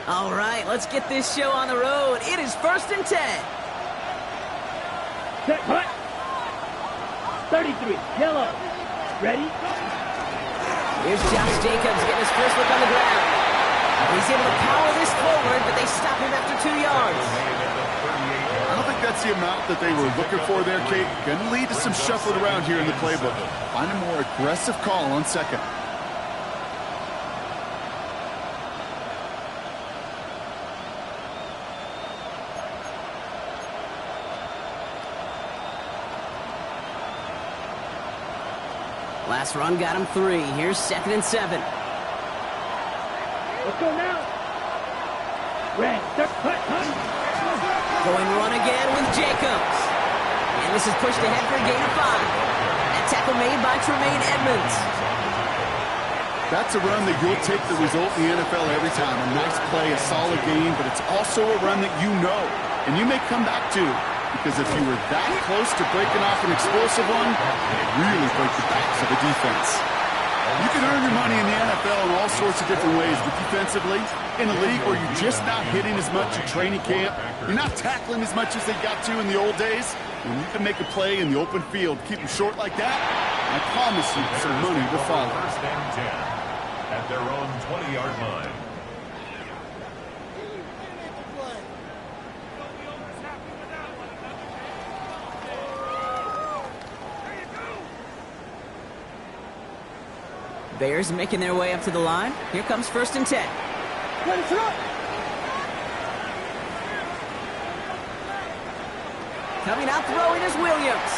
All right, let's get this show on the road. It is 1st and 10. Set, cut. 33, yellow. Ready? Here's Josh Jacobs getting his first look on the ground. He's able to power this forward, but they stop him after 2 yards. I don't think that's the amount that they were looking for there, Kate. Going to lead to some shuffling around here in the playbook. Find a more aggressive call on second. Last run got him 3. Here's 2nd and 7. Let's go now. Red, cut. Going run again with Jacobs. And this is pushed ahead for a gain of 5. That tackle made by Tremaine Edmonds. That's a run that you'll take the result in the NFL every time. A nice play, a solid game, but it's also a run that you know and you may come back to. Because if you were that close to breaking off an explosive one, it really break the backs of the defense. You can earn your money in the NFL in all sorts of different ways, but defensively, in a league where you're just not hitting as much at training camp, you're not tackling as much as they got to in the old days, when you can make a play in the open field, keep them short like that, I promise you some money will follow. 1st and 10 at their own 20-yard line. Bears making their way up to the line. Here comes 1st and 10. Ready, throw. Coming out throwing is Williams.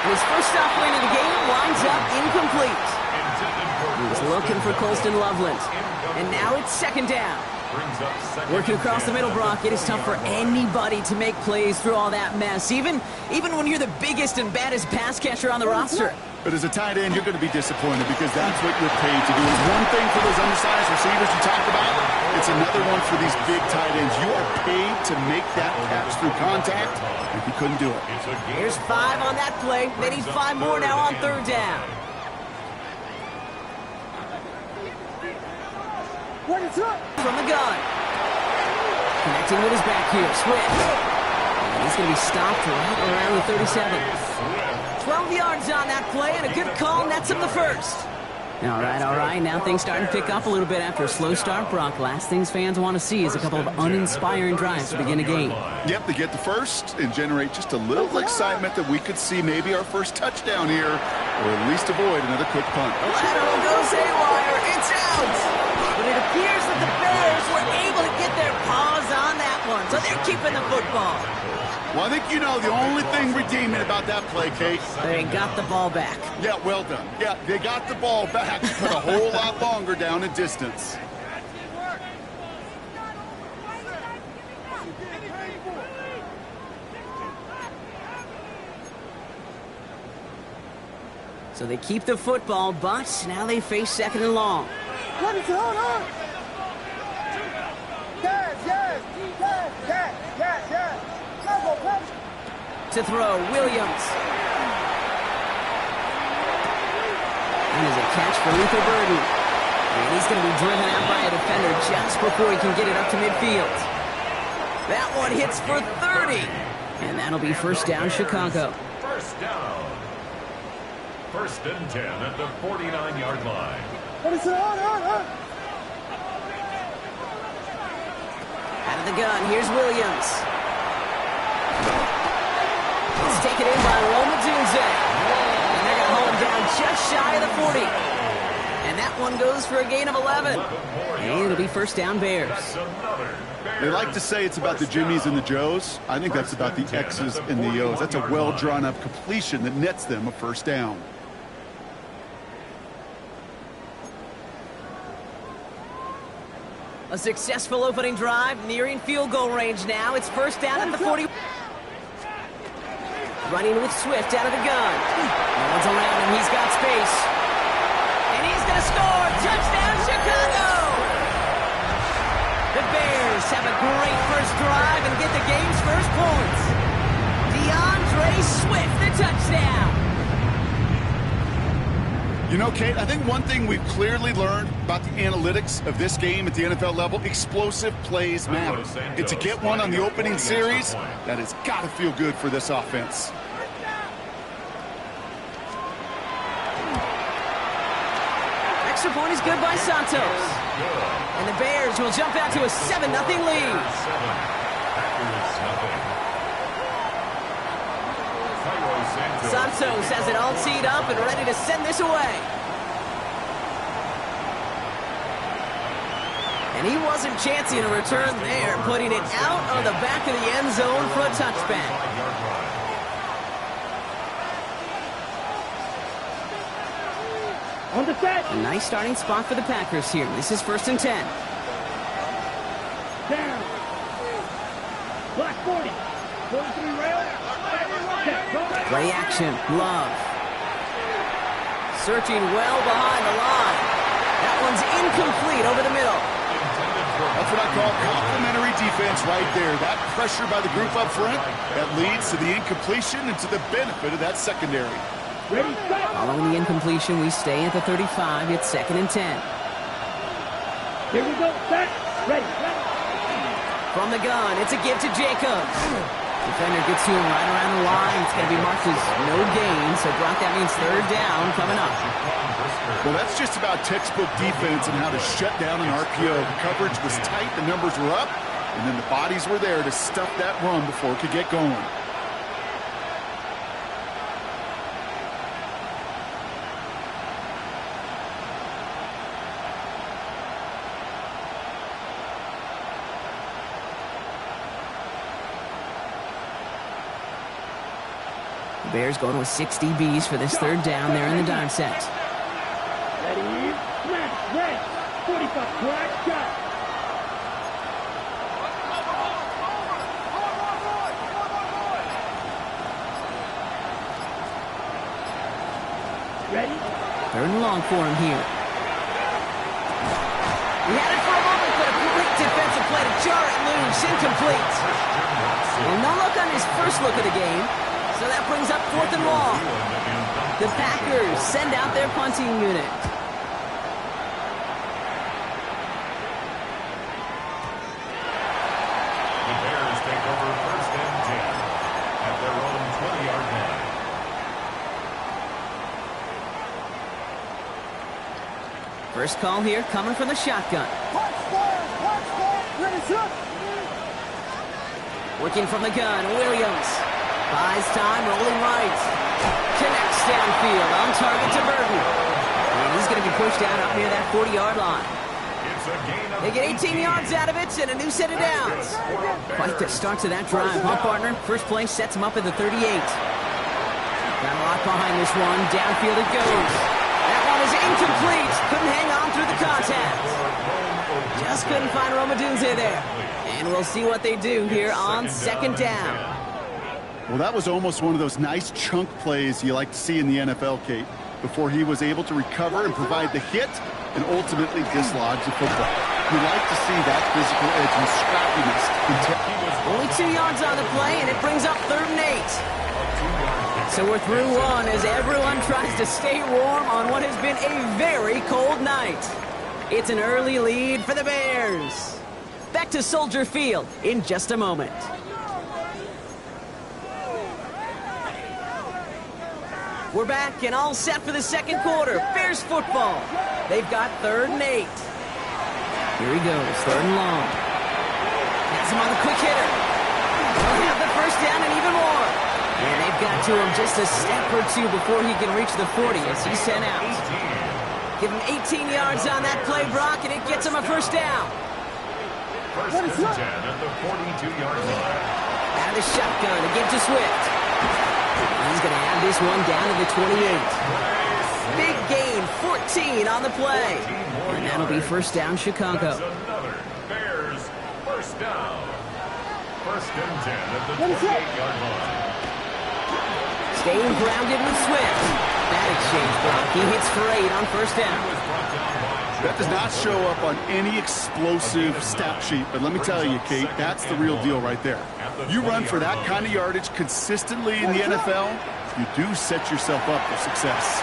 And his first stop win of the game winds up incomplete. He's looking for Colston Loveland. And now it's 2nd down. Working across the middle, Brock, it is tough for anybody to make plays through all that mess, even when you're the biggest and baddest pass catcher on the roster. But as a tight end, you're going to be disappointed because that's what you're paid to do. It's one thing for those undersized receivers you talked about. It's another one for these big tight ends. You are paid to make that catch through contact, and he couldn't do it. Here's 5 on that play. They need 5 more now on 3rd down. From the gun. Connecting with his back here, Swift. And he's going to be stopped right around the 37. 12 yards on that play, and a good call nets him the first. All right. Now things starting to pick up a little bit after a slow start, Brock. Last things fans want to see is a couple of uninspiring drives to begin a game. Yep, they get the first and generate just a little excitement that we could see maybe our first touchdown here, or at least avoid another quick punt. The lateral goes haywire. It's out. But it appears that the Bears were able to get their paws on that one, so they're keeping the football. Well, I think you know the only thing redeeming about that play, Kate. They got the ball back. Yeah, well done. Yeah, they got the ball back, but a whole lot longer down in distance. So they keep the football, but now they face 2nd and long. To throw, Williams. And there's a catch for Luther Burden. And he's going to be driven out by a defender just before he can get it up to midfield. That one hits for 30. And that'll be 1st down, Chicago. 1st down. 1st and 10 at the 49-yard line. Out of the gun, here's Williams. It's taken in by Rome Odunze. And they're going to hold him down just shy of the 40. And that one goes for a gain of 11. And it'll be 1st down, Bears. They like to say it's about the Jimmies and the Joes. I think that's about the X's and the O's. That's a well-drawn-up completion that nets them a 1st down. A successful opening drive, nearing field goal range now. It's 1st down at the 40. Running with Swift out of the gun. No one's around him. He's got space. And he's going to score. Touchdown, Chicago! The Bears have a great first drive and get the game's first points. DeAndre Swift, the touchdown. You know, Kate, I think one thing we've clearly learned about the analytics of this game at the NFL level, explosive plays matter. And to get one on the opening series, that has got to feel good for this offense. Extra point is good by Santos. And the Bears will jump out to a 7-0 lead. Santos has it all teed up and ready to send this away. And he wasn't chancing a return there, putting it out on the back of the end zone for a touchback. On the set. A nice starting spot for the Packers here. This is 1st and 10. Down. Black 40. 43 rail. Play action. Love. Searching well behind the line. That one's incomplete over the middle. That's what I call complimentary defense right there. That pressure by the group up front, that leads to the incompletion and to the benefit of that secondary. Ready, set. Following the incompletion, we stay at the 35. It's 2nd and 10. Here we go. Set. Ready. From the gun, it's a give to Jacobs. Defender gets to him right around the line. It's going to be marked as no gain. So, Brock, that means 3rd down coming up. Well, that's just about textbook defense and how to shut down an RPO. The coverage was tight, the numbers were up, and then the bodies were there to stuff that run before it could get going. The Bears go to a 6 DBs for this 3rd down there in the dime set. Ready. Smash. Red. 45. Crack. Shot. Ready. 3rd and long for him here. He had it for a moment, but a great defensive play to jar it loose. Incomplete. Well, no look on his first look of the game. So that brings up 4th and long. The Packers send out their punting unit. The Bears take over 1st and 10 at their own 20-yard line. First call here coming from the shotgun. Working from the gun, Williams. Buys time, rolling right. Connects downfield, on target to Burton. And he's going to be pushed out up near that 40-yard line. They get 18 yards out of it and a new set of downs. Quite the start to that drive, huh, partner? First play sets him up at the 38. Got a lot behind this one. Downfield it goes. That one is incomplete. Couldn't hang on through the contact. Just couldn't find Romadunze there. And we'll see what they do here on 2nd down. Well, that was almost one of those nice chunk plays you like to see in the NFL, Kate, before he was able to recover and provide the hit and ultimately dislodge the football. You like to see that physical edge and scrappiness. Only 2 yards on the play, and it brings up 3rd and 8. So we're through one as everyone tries to stay warm on what has been a very cold night. It's an early lead for the Bears. Back to Soldier Field in just a moment. We're back and all set for the 2nd quarter. Bears football. They've got 3rd and 8. Here he goes, 3rd and long. Has him on the quick hitter. They'll have the 1st down and even more. And they've got to him just a step or two before he can reach the 40 as he's sent out. Give him 18 yards on that play, Brock, and it gets him a 1st down. 1st and 10 at the 42-yard line. Out of the shotgun to give to Swift. He's going to have this one down to the 28. Big gain, 14 on the play. And that'll be 1st down, Chicago. That's another Bears 1st down. 1st and 10 at the 28-yard line. Staying grounded with Swift. That exchange, Brock. He hits for 8 on 1st down. That does not show up on any explosive stat sheet, but let me tell you, Kate, that's the real deal right there. You run for that kind of yardage consistently in the NFL, you do set yourself up for success.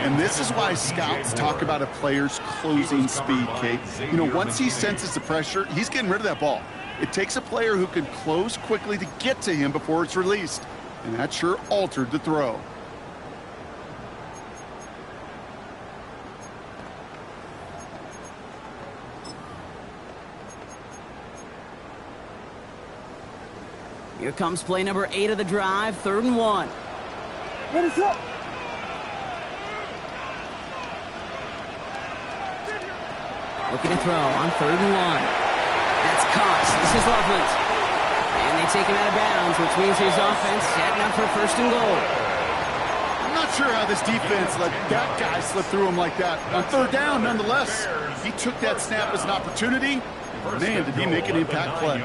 And this is why scouts talk about a player's closing speed, Kate. You know, once he senses the pressure, he's getting rid of that ball. It takes a player who can close quickly to get to him before it's released. And that sure altered the throw. Here comes play number 8 of the drive, 3rd and 1. Let us up. Looking to throw on 3rd and 1. That's Cox. This is Loveland. And they take him out of bounds, which means his offense setting up for 1st and goal. I'm not sure how this defense let that guy slip through him like that. On 3rd down, nonetheless, he took that snap as an opportunity. Man, did he make an impact play.